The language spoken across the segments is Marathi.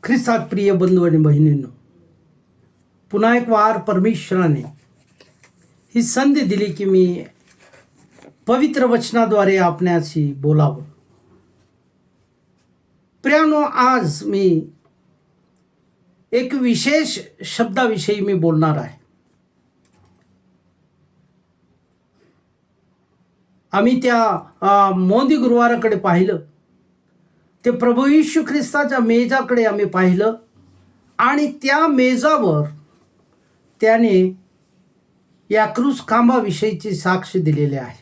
ख्रिस्तात प्रिय बंधू आणि बहिणींनो, पुन्हा एक वार परमेश्वराने ही संधी दिली की मी पवित्र वचनाद्वारे आपणाशी बोलावं. प्रियानो, आज मी एक विशेष शब्दाविषयी मी बोलणार आहे. आम्ही त्या मोदी गुरुवाराकडे पाहिलं, ते प्रभू येशू ख्रिस्ताच्या मेजाकडे आम्ही पाहिलं आणि त्या मेजावर त्याने या क्रूस खांबाविषयीची साक्ष दिलेली आहे.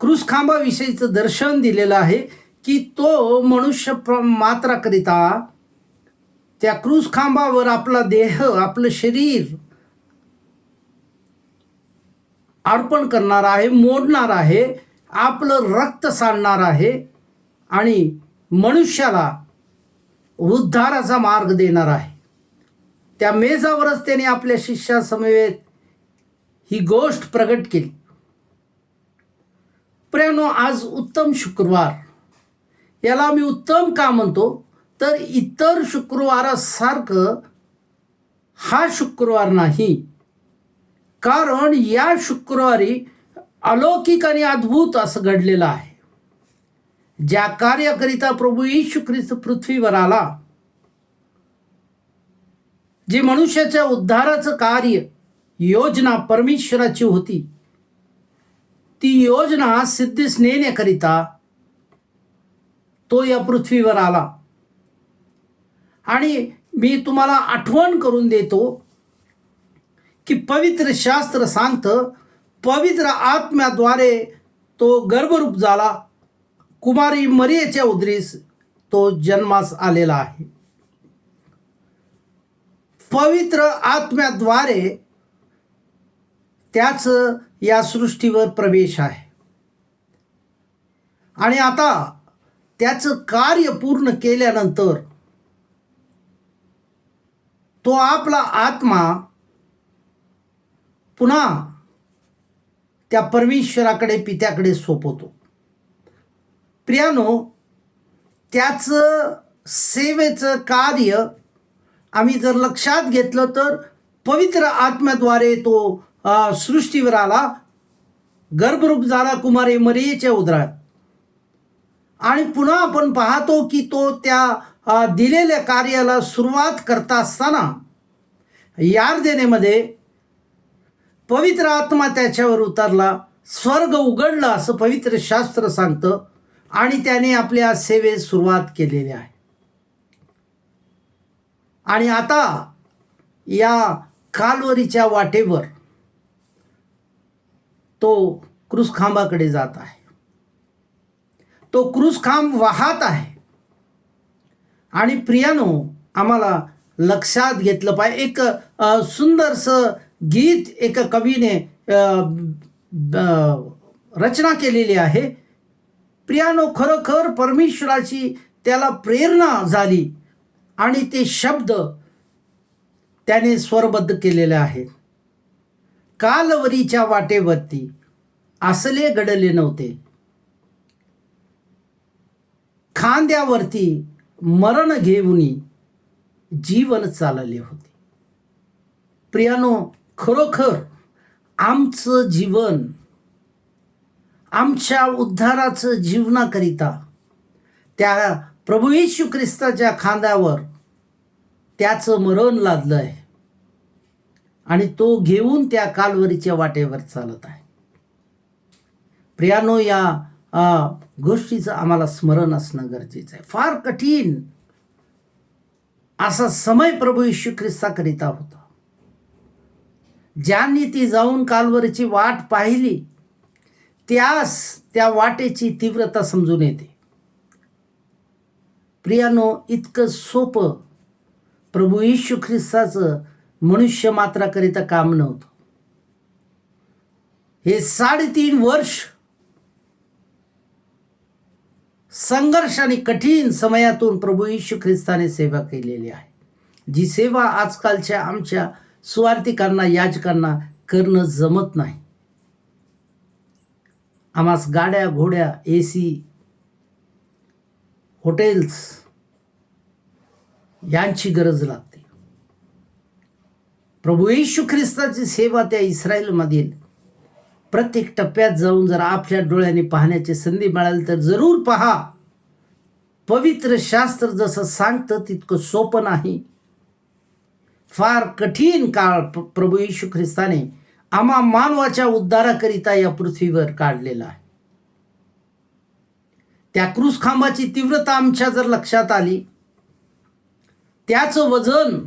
क्रूस खांबाविषयीचं दर्शन दिलेलं आहे की तो मनुष्य मात्राकरिता त्या क्रूस खांबावर आपला देह, आपलं शरीर अर्पण करणार आहे, मोडणार आहे, आपलं रक्त सांडणार आहे आणि मनुष्याला उद्धाराचा मार्ग देणार आहे. त्या मेजावरच त्याने आपल्या शिष्यासमवेत ही गोष्ट प्रगट केली. प्रियानो, आज उत्तम शुक्रवार, याला आम्ही उत्तम का म्हणतो तर इतर शुक्रवारासारखं हा शुक्रवार नाही, कारण या शुक्रवारी अलौकिक आणि अद्भुत असं घडलेलं आहे. ज्या कार्याकरिता प्रभू येशू ख्रिस्त पृथ्वीवर आला, जे मनुष्याच्या उद्धाराचं कार्य योजना परमेश्वराची होती, ती योजना सिद्धीस नेण्याकरिता तो या पृथ्वीवर आला. आणि मी तुम्हाला आठवण करून देतो की पवित्र शास्त्र सांगतं, पवित्र आत्म्याद्वारे तो गर्भरूप झाला, कुमारी मरियेच्या उदरीस तो जन्मास आलेला आहे. पवित्र आत्म्याद्वारे त्याचं या सृष्टीवर प्रवेश आहे आणि आता त्याचं कार्य पूर्ण केल्यानंतर तो आपला आत्मा पुन्हा त्या परमेश्वराकडे, पित्याकडे सोपवतो. प्रियानो, त्याचं सेवेचं कार्य आम्ही जर लक्षात घेतलं तर पवित्र आत्म्याद्वारे तो सृष्टीवर आला, गर्भरूप झाला कुमारी मरियेच्या उदरात, आणि पुन्हा आपण पाहतो की तो त्या दिलेल्या कार्याला सुरुवात करता असताना यार्देनेमध्ये पवित्र आत्मा त्याच्यावर उतरला, स्वर्ग उघडला असं पवित्र शास्त्र सांगतं आणि त्याने आपल्या सेवेस सुरुवात केलेली आहे. आणि आता या काल्वरीच्या वाटेवर तो क्रूस खांबाकडे जात आहे. तो क्रूस खांब वाहत आहे आणि प्रियानो, आम्हाला लक्षात घेतलं पाहिजे. एक सुंदरसं गीत एका कवीने रचना केलेली आहे. प्रियानो, खरोखर परमेश्वराची त्याला प्रेरणा झाली आणि ते शब्द त्याने स्वरबद्ध केलेले आहेत. कालवरीच्या वाटेवरती असले घडले नव्हते, खांद्यावरती मरण घेऊन जीवन चालले होते. प्रियानो, खरोखर आमचं जीवन, आमच्या उद्धाराचं जीवनाकरिता त्या प्रभू येशू ख्रिस्ताच्या खांद्यावर त्याचं मरण लादलं आहे आणि तो घेऊन त्या काल्वरीच्या वाटेवर चालत आहे. प्रियानो, या गोष्टीचं आम्हाला स्मरण असणं गरजेचं आहे. फार कठीण असा समय प्रभू येशू ख्रिस्ताकरिता होता. ज्यांनी ती जाऊन काल्वरीची वाट पाहिली त्यास त्या वाटेची तीव्रता समजून येते. प्रियानो, इतकं सोपं प्रभू येशू ख्रिस्ताचं मनुष्य मात्राकरिता काम नव्हतं. हे 3.5 वर्ष संघर्ष आणि कठीण समयातून प्रभू येशू ख्रिस्ताने सेवा केलेली आहे, जी सेवा आजकालच्या आमच्या सुवार्तिकांना, याजकांना करणं जमत नाही. आम्हास गाड्या, घोड्या, AC, हॉटेल्स यांची गरज लागते. प्रभू येशू ख्रिस्ताची सेवा त्या इस्रायलमधील प्रत्येक टप्प्यात जाऊन जर आपल्या डोळ्याने पाहण्याची संधी मिळाली तर जरूर पहा. पवित्र शास्त्र जसं सांगतं तितकं सोपं नाही. फार कठीण काळ प्रभू येशू ख्रिस्ताने आम्हा मानवाच्या उद्धाराकरिता या पृथ्वीवर काढलेला आहे. त्या क्रूस खांबाची तीव्रता आमच्या जर लक्षात आली, त्याचं वजन,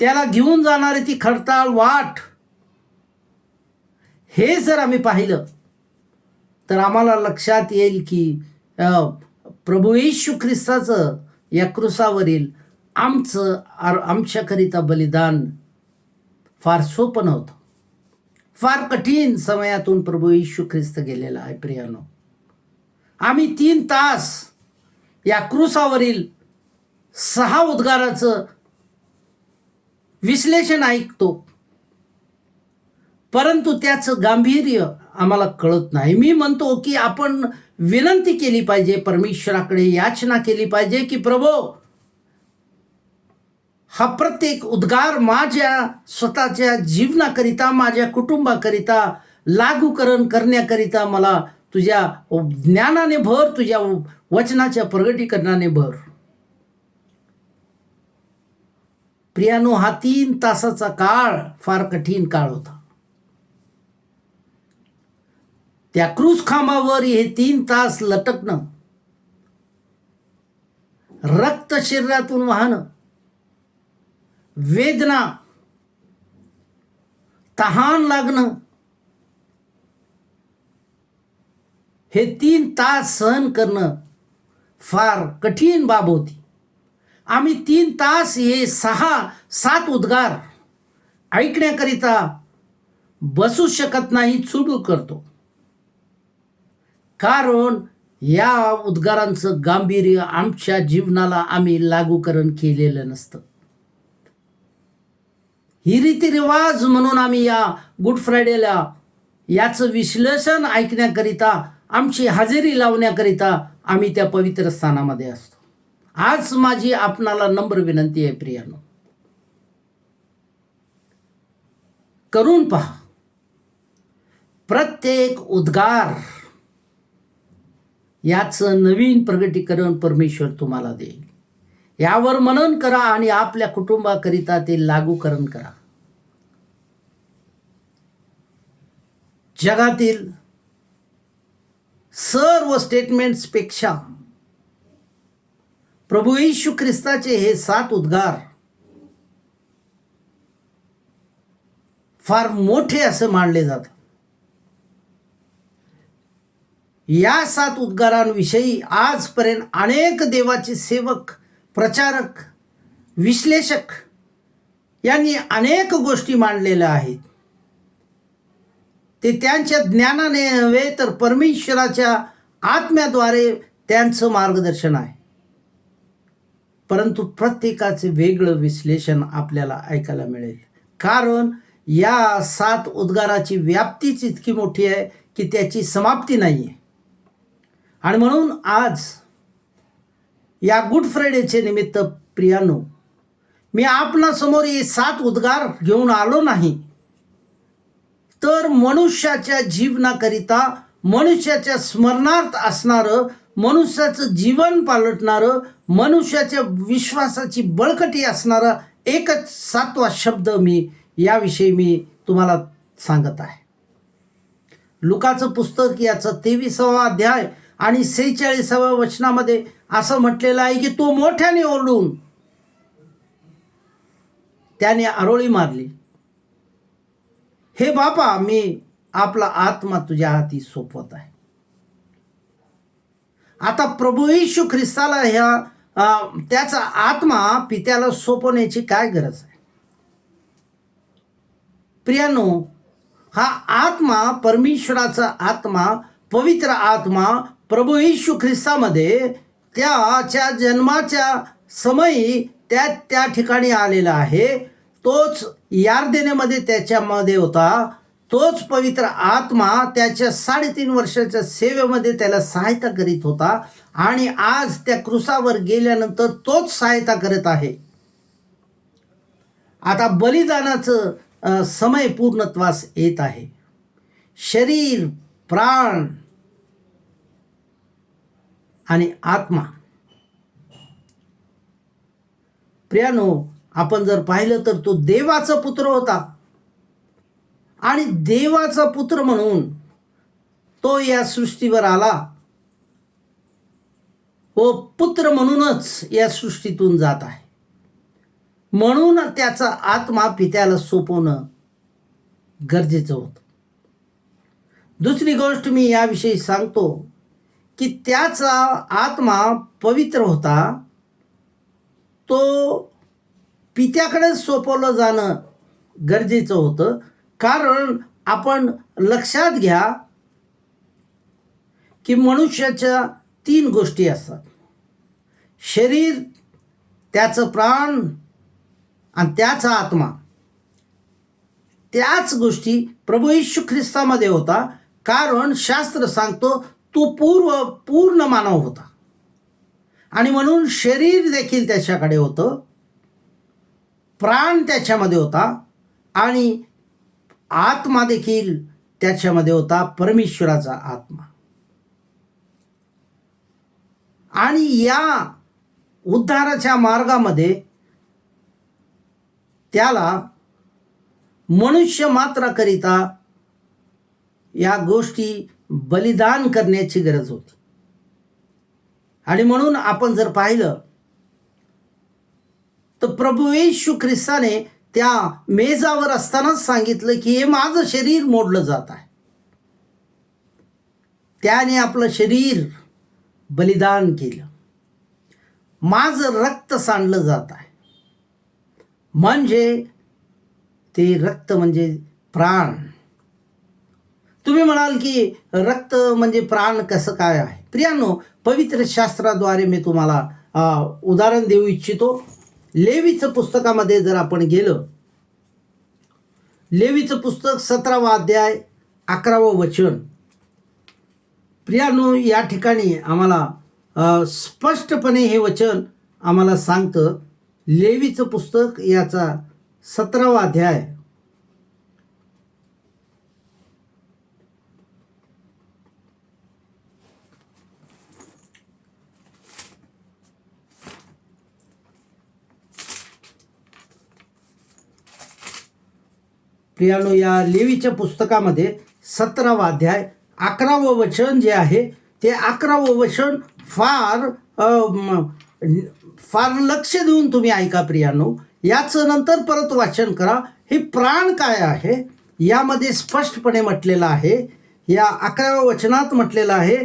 त्याला घेऊन जाणारी ती खडताळ वाट, हे जर आम्ही पाहिलं तर आम्हाला लक्षात येईल की प्रभू येशू ख्रिस्ताचं या क्रूसावरील आमच्याकरिता बलिदान फार सोपं नव्हतं. फार कठीण समयातून प्रभू येशू ख्रिस्त गेलेला आहे. प्रियानो, आम्ही 3 तास या क्रूसावरील 6 उद्गाराचं विश्लेषण ऐकतो, परंतु त्याचं गांभीर्य आम्हाला कळत नाही. मी म्हणतो की आपण विनंती केली पाहिजे, परमेश्वराकडे याचना केली पाहिजे की प्रभू, हा प्रत्येक उद्गार माझ्या स्वतःच्या जीवनाकरिता, माझ्या कुटुंबाकरिता लागूकरण करण्याकरिता मला तुझ्या ज्ञानाने भर, तुझ्या वचनाच्या प्रगटीकरणाने भर. प्रियानो, हा 3 तासाचा काळ फार कठीण काळ होता. त्या क्रूस खांबावर हे 3 तास लटकणं, रक्त शरीरातून वाहणं, वेदना, तहान लागणं, हे 3 तास सहन करणं फार कठीण बाब होती. आम्ही 3 तास हे 6-7 उद्गार ऐकण्याकरिता बसू शकत नाही, सुरू करतो. कारण या उद्गारांचं गांभीर्य आमच्या जीवनाला आम्ही लागूकरण केलेलं नसतं. ही रीतिरिवाज म्हणून आम्ही या गुड फ्रायडेला याचं विश्लेषण ऐकण्याकरिता, आमची हजेरी लावण्याकरिता आम्ही त्या पवित्र स्थानामध्ये असतो. आज माझी आपणाला नम्र विनंती आहे प्रियानो, करून पहा. प्रत्येक उद्गार याचं नवीन प्रगटीकरण परमेश्वर तुम्हाला देईल. यावर मनन करा आणि आपल्या कुटुंबाकरिता ते लागूकरण करा. जगातील सर्व स्टेटमेंट्सपेक्षा प्रभू येशू ख्रिस्ताचे हे 7 उद्गार फार मोठे असे मानले जातात. या 7 उद्गारांविषयी आजपर्यंत अनेक देवाचे सेवक, प्रचारक, विश्लेषक यांनी अनेक गोष्टी मांडलेल्या आहेत. ते त्यांच्या ज्ञानाने नव्हे तर परमेश्वराच्या आत्म्याद्वारे त्यांचं मार्गदर्शन आहे. परंतु प्रत्येकाचे वेगळं विश्लेषण आपल्याला ऐकायला मिळेल, कारण या 7 उद्गाराची व्याप्तीच इतकी मोठी आहे की त्याची समाप्ती नाही आहे. आणि म्हणून आज या गुड फ्रायडेचे निमित्त प्रियानो, मी आपणासमोर हे 7 उद्गार घेऊन आलो नाही, तर मनुष्याच्या जीवनाकरिता, मनुष्याच्या स्मरणार्थ असणारं, मनुष्याचं जीवन पालटणारं, मनुष्याच्या विश्वासाची बळकटी असणारा एकच 7वा शब्द याविषयी मी तुम्हाला सांगत आहे. लुकाचं पुस्तक याचा 23वा अध्याय आणि 46व्या वचनामध्ये असं म्हटलेलं आहे की तो मोठ्याने ओरडून त्याने आरोळी मारली, हे बापा, मी आपला आत्मा तुझ्या हाती सोपवत आहे. आता प्रभू येशू ख्रिस्ताला त्याचा आत्मा पित्याला सोपवण्याची काय गरज आहे? प्रियानो, हा आत्मा, परमेश्वराचा आत्मा, पवित्र आत्मा प्रभू येशू ख्रिस्तामध्ये त्याच्या जन्माच्या समयी त्या ठिकाणी आलेला आहे. तोच यार्देनेमध्ये त्याच्यामध्ये होता. तोच पवित्र आत्मा त्याच्या 3.5 वर्षाच्या सेवेमध्ये त्याला सहायता करीत होता आणि आज त्या क्रुसावर गेल्यानंतर तोच सहायता करत आहे. आता बलिदानाचं समय पूर्णत्वास येत आहे. शरीर, प्राण आणि आत्मा. प्रियानो, आपण जर पाहिलं तर तो देवाचा पुत्र होता आणि देवाचा पुत्र म्हणून तो या सृष्टीवर आला व पुत्र म्हणूनच या सृष्टीतून जात आहे. म्हणून त्याचा आत्मा पित्याला सोपवणं गरजेचं होतं. दुसरी गोष्ट मी याविषयी सांगतो की त्याचा आत्मा पवित्र होता. तो पित्याकडे सोपवलं जाणं गरजेचं होतं. कारण आपण लक्षात घ्या की मनुष्याच्या 3 गोष्टी असतात: शरीर, त्याचं प्राण आणि त्याचा आत्मा. त्याच गोष्टी प्रभू येशू ख्रिस्तामध्ये होता. कारण शास्त्र सांगतो तो पूर्ण मानव होता आणि म्हणून शरीर देखील त्याच्याकडे होतं, प्राण त्याच्यामध्ये होता आणि आत्मा देखील त्याच्यामध्ये होता, परमेश्वराचा आत्मा. आणि या उद्धाराच्या मार्गामध्ये त्याला मनुष्य मात्राकरिता या गोष्टी बलिदान करण्याची गरज होती. आणि म्हणून आपण जर पाहिलं तर प्रभू येशू ख्रिस्ताने त्या मेजावर असतानाच सांगितलं की हे माझं शरीर मोडलं जात आहे. त्याने आपलं शरीर बलिदान केलं. माझं रक्त सांडलं जात आहे. म्हणजे ते रक्त म्हणजे प्राण. तुम्ही म्हणाल की रक्त म्हणजे प्राण कसं काय आहे? प्रियांनो, पवित्र शास्त्राद्वारे मी तुम्हाला उदाहरण देऊ इच्छितो. लेवीचं पुस्तकामध्ये जर आपण गेलं, लेवीचं पुस्तक 17वा अध्याय 11वं वचन. प्रियांनो, या ठिकाणी आम्हाला स्पष्टपणे हे वचन आम्हाला सांगतं. लेवीचं पुस्तक याचा 17वा अध्याय प्रियानो, या लेवीच्या पुस्तकामध्ये 17वा अध्याय 11वं वचन जे आहे ते 11वं वचन फार लक्ष देऊन तुम्ही ऐका प्रियानो. याचं नंतर परत वाचन करा. हे प्राण काय आहे यामध्ये स्पष्टपणे म्हटलेलं आहे. या 11व्या वचनात म्हटलेलं आहे,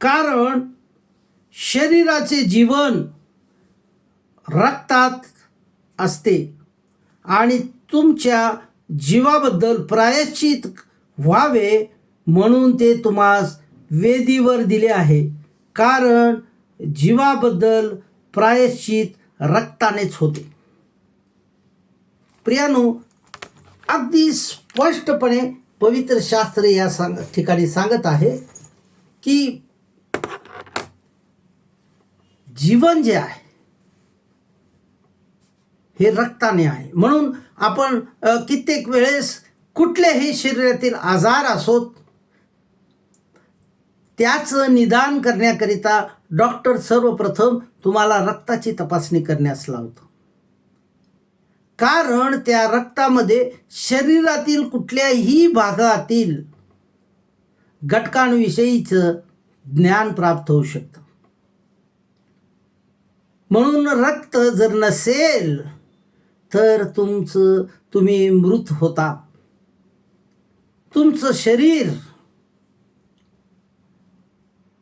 कारण शरीराचे जीवन रक्तात असते आणि तुमच्या जीवाबद्दल प्रायश्चित व्हावे म्हणून ते तुम्हास वेदीवर दिले आहे. कारण जीवाबद्दल प्रायश्चित रक्तानेच होते. प्रियानो, अगदी स्पष्टपणे पवित्र शास्त्र या ठिकाणी सांगत आहे की जीवन जे आहे हे रक्ताने आहे. म्हणून आपण कित्येक वेळेस कुठलेही शरीरातील आजार असोत त्याचं निदान करण्याकरिता डॉक्टर सर्वप्रथम तुम्हाला रक्ताची तपासणी करण्यास लावतो. कारण त्या रक्तामध्ये शरीरातील कुठल्याही भागातील घटकांविषयीचं ज्ञान प्राप्त होऊ शकतं. म्हणून रक्त जर नसेल तर तुम्ही मृत होता. तुमचं शरीर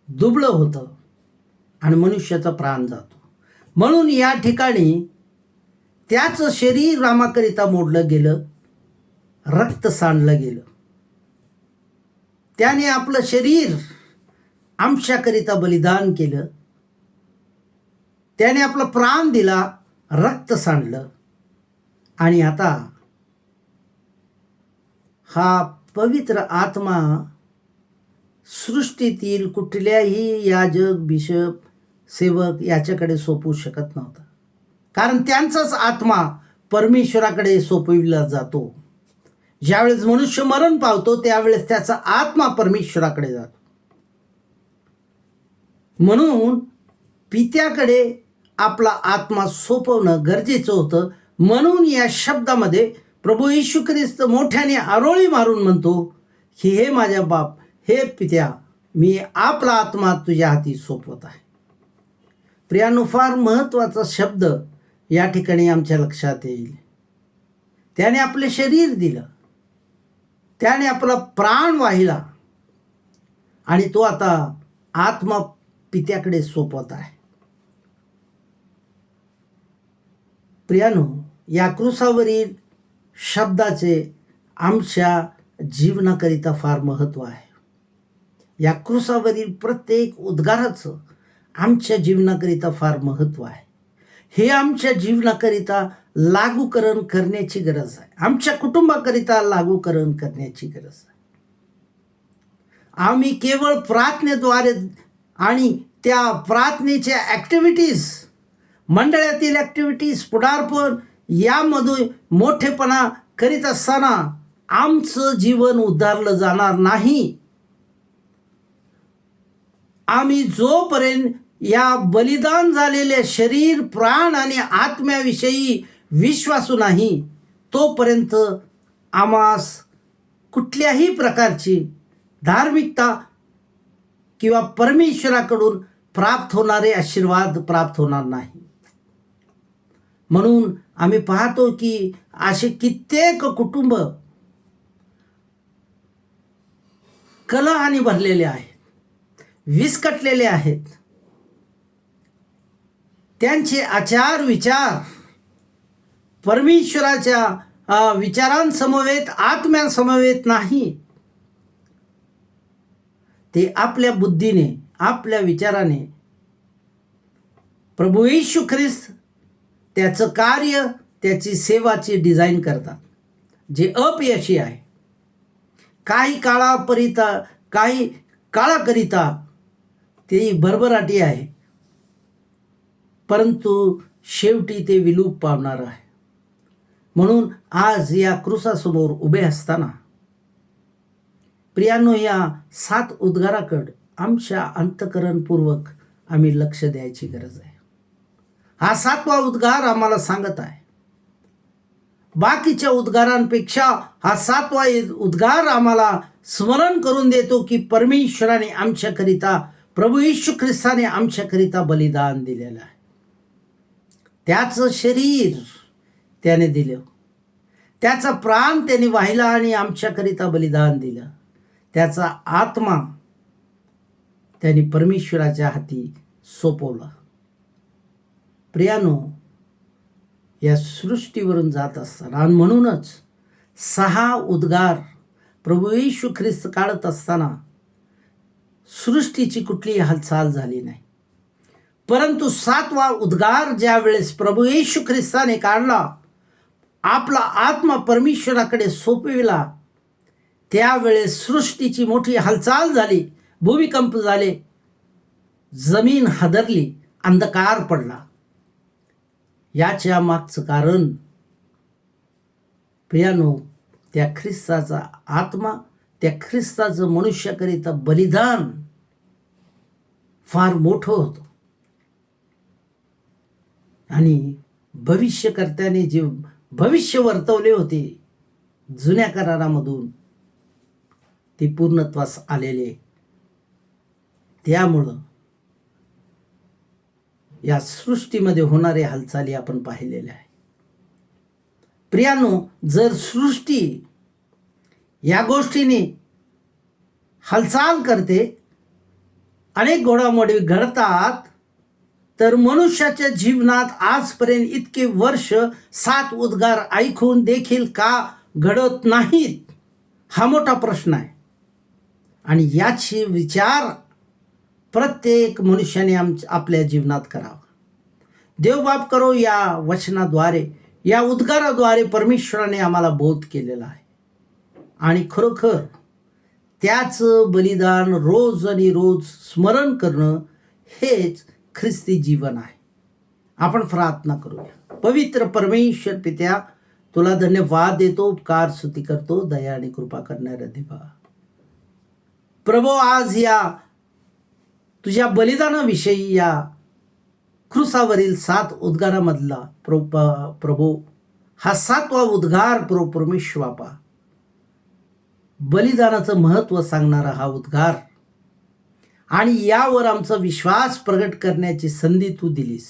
दुबळं होतं आणि मनुष्याचा प्राण जातो. म्हणून या ठिकाणी त्याचं शरीर रामाकरिता मोडलं गेलं, रक्त सांडलं गेलं. त्याने आपलं शरीर आमच्याकरिता बलिदान केलं. त्याने आपला प्राण दिला, रक्त सांडलं. आणि आता हा पवित्र आत्मा सृष्टीतील कुठल्याही याजक, बिशप, सेवक याच्याकडे सोपवू शकत नव्हता. कारण त्यांचाच आत्मा परमेश्वराकडे सोपविला जातो. ज्यावेळेस मनुष्य मरण पावतो त्यावेळेस त्याचा आत्मा परमेश्वराकडे जातो. म्हणून पित्याकडे आपला आत्मा सोपवणं गरजेचं होतं. म्हणून या शब्दामध्ये प्रभू येशू ख्रिस्त मोठ्याने आरोळी मारून म्हणतो की हे माझ्या बाप, हे पित्या, मी आपला आत्मा तुझ्या हाती सोपवत आहे. प्रियानो, फार महत्त्वाचा शब्द या ठिकाणी आमच्या लक्षात येईल. त्याने आपले शरीर दिलं, त्याने आपला प्राण वाहिला आणि तो आता आत्मा पित्याकडे सोपवत आहे. प्रियानो, या क्रूसावरील शब्दाचे आमच्या जीवनाकरिता फार महत्त्व आहे. या क्रूसावरील प्रत्येक उद्गाराचं आमच्या जीवनाकरिता फार महत्त्व आहे. हे आमच्या जीवनाकरिता लागूकरण करण्याची गरज आहे. आमच्या कुटुंबाकरिता लागूकरण करण्याची गरज आहे. आम्ही केवळ प्रार्थनेद्वारे आणि त्या प्रार्थनेच्या ॲक्टिव्हिटीज, मंडळातील ॲक्टिव्हिटीज, पुढारपण यामधून मोठेपणा करीत असताना आमचं जीवन उद्धारलं जाणार नाही. आम्ही जोपर्यंत या बलिदान झालेले शरीर, प्राण आणि आत्म्याविषयी विश्वासू नाही तोपर्यंत आम्हास कुठल्याही प्रकारची धार्मिकता किंवा परमेश्वराकडून प्राप्त होणारे आशीर्वाद प्राप्त होणार नाही. म्हणून आम्ही पाहतो की असे कित्येक कुटुंब कलहाने भरलेले आहेत, विस्कटलेले आहेत. त्यांचे आचार विचार परमेश्वराच्या विचारांसमवेत, आत्म्यासमवेत नाही. ते आपल्या बुद्धीने, आपल्या विचाराने प्रभू येशू ख्रिस्त त्याचं कार्य, त्याची सेवाची डिझाईन करतात, जे अपयशी आहे. काही काळाकरिता ते भरभराटी आहे, परंतु शेवटी ते विलूप पावणार आहे. म्हणून आज या क्रूसासमोर उभे असताना प्रियानो, या 7 उद्गाराकडे आमच्या अंतःकरणपूर्वक आम्ही लक्ष द्यायची गरज आहे. हा 7वा उद्गार आम्हाला सांगत आहे, बाकीच्या उद्गारांपेक्षा हा 7वा उद्गार आम्हाला स्मरण करून देतो की परमेश्वराने आमच्याकरिता, प्रभू येशू ख्रिस्ताने आमच्याकरिता बलिदान दिलेलं आहे. त्याचं शरीर त्याने दिलं, त्याचा प्राण त्याने वाहिला आणि आमच्याकरिता बलिदान दिलं. त्याचा आत्मा त्याने परमेश्वराच्या हाती सोपवला. प्रियानो, या सृष्टीवरून जात असताना आणि म्हणूनच 6 उद्गार प्रभू येशू ख्रिस्त काढत असताना सृष्टीची कुठलीही हालचाल झाली नाही. परंतु 7वा उद्गार ज्या वेळेस प्रभू येशू ख्रिस्ताने काढला, आपला आत्मा परमेश्वराकडे सोपविला, त्यावेळेस सृष्टीची मोठी हालचाल झाली, भूमिकंप झाले, जमीन हादरली, अंधकार पडला. याच्या मागचं कारण प्रियानो, त्या ख्रिस्ताचा आत्मा, त्या ख्रिस्ताचं मनुष्याकरिता बलिदान फार मोठं होतं. आणि भविष्यकर्त्याने जे भविष्य वर्तवले होते जुन्या करारामधून, ते पूर्णत्वास आलेले. त्यामुळं या सृष्टीमध्ये होणाऱ्या हालचाली आपण पाहिलेल्या आहे. प्रियानो, जर सृष्टी या गोष्टीने हालचाल करते, अनेक घडामोडी घडतात, तर मनुष्याच्या जीवनात आजपर्यंत इतके वर्ष 7 उद्गार ऐकून देखील का घडत नाहीत, हा मोठा प्रश्न आहे. आणि याची विचार प्रत्येक मनुष्याने आपल्या जीवनात करावा. देवबाप करो, या वचनाद्वारे, या उद्गाराद्वारे परमेश्वराने आम्हाला बोध केलेला आहे. आणि खरोखर त्याचं बलिदान रोज आणि रोज स्मरण करणं हेच ख्रिस्ती जीवन आहे. आपण प्रार्थना करूया. पवित्र परमेश्वर पित्या, तुला धन्यवाद देतो, उपकार स्तुती करतो, दया आणि कृपा करणाऱ्या देवा. प्रभू, आज या तुझ्या बलिदानाविषयी या क्रूसावरील 7 उद्गारामधला प्रभू हा 7वा उद्गार प्रभू परमेश्वर बापा, बलिदानाचं महत्त्व सांगणारा हा उद्गार आणि यावर आमचा विश्वास प्रगट करण्याची संधी तू दिलीस.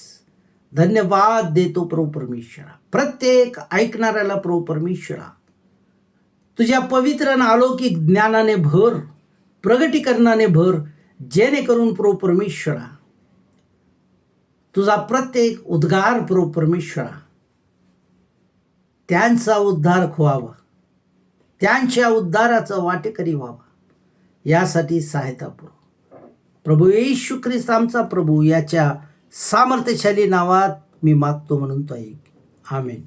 धन्यवाद देतो प्रभू परमेश्वरा. प्रत्येक ऐकणाऱ्याला प्रभू परमेश्वरा तुझ्या पवित्र आणि अलौकिक ज्ञानाने भर, प्रगटीकरणाने भर, जेणेकरून प्रभू परमेश्वरा तुझा प्रत्येक उद्गार प्रभू परमेश्वरा त्यांचा उद्धार व्हावा, त्यांच्या उद्धाराचा वाटेकरी व्हावा, यासाठी सहायता प्रभू येशू ख्रिस्त आमचा प्रभू याच्या सामर्थ्यशाली नावात मी मागतो म्हणून तो ऐक. आमेन.